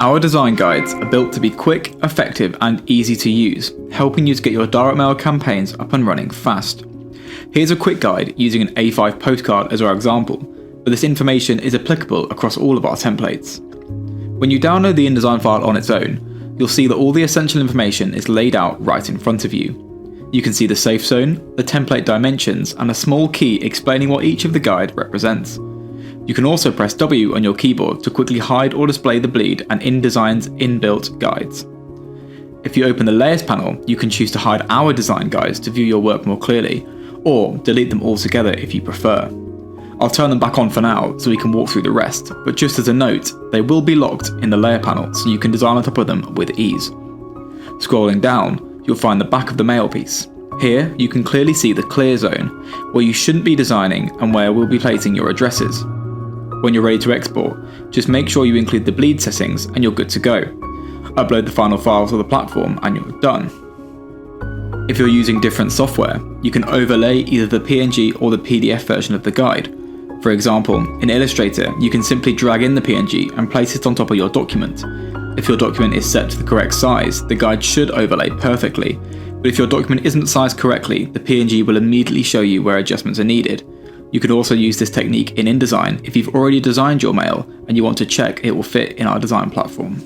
Our design guides are built to be quick, effective, and easy to use, helping you to get your direct mail campaigns up and running fast. Here's a quick guide using an A5 postcard as our example, but this information is applicable across all of our templates. When you download the InDesign file on its own, you'll see that all the essential information is laid out right in front of you. You can see the safe zone, the template dimensions, and a small key explaining what each of the guide represents. You can also press W on your keyboard to quickly hide or display the bleed and InDesign's inbuilt guides. If you open the Layers panel, you can choose to hide our design guides to view your work more clearly, or delete them altogether if you prefer. I'll turn them back on for now so we can walk through the rest, but just as a note, they will be locked in the layer panel so you can design on top of them with ease. Scrolling down, you'll find the back of the mail piece. Here, you can clearly see the clear zone, where you shouldn't be designing and where we'll be placing your addresses. When you're ready to export, just make sure you include the bleed settings and you're good to go. Upload the final files to the platform and you're done. If you're using different software, you can overlay either the PNG or the PDF version of the guide. For example, in Illustrator, you can simply drag in the PNG and place it on top of your document. If your document is set to the correct size, the guide should overlay perfectly, but if your document isn't sized correctly, the PNG will immediately show you where adjustments are needed. You can also use this technique in InDesign if you've already designed your mail and you want to check it will fit in our design platform.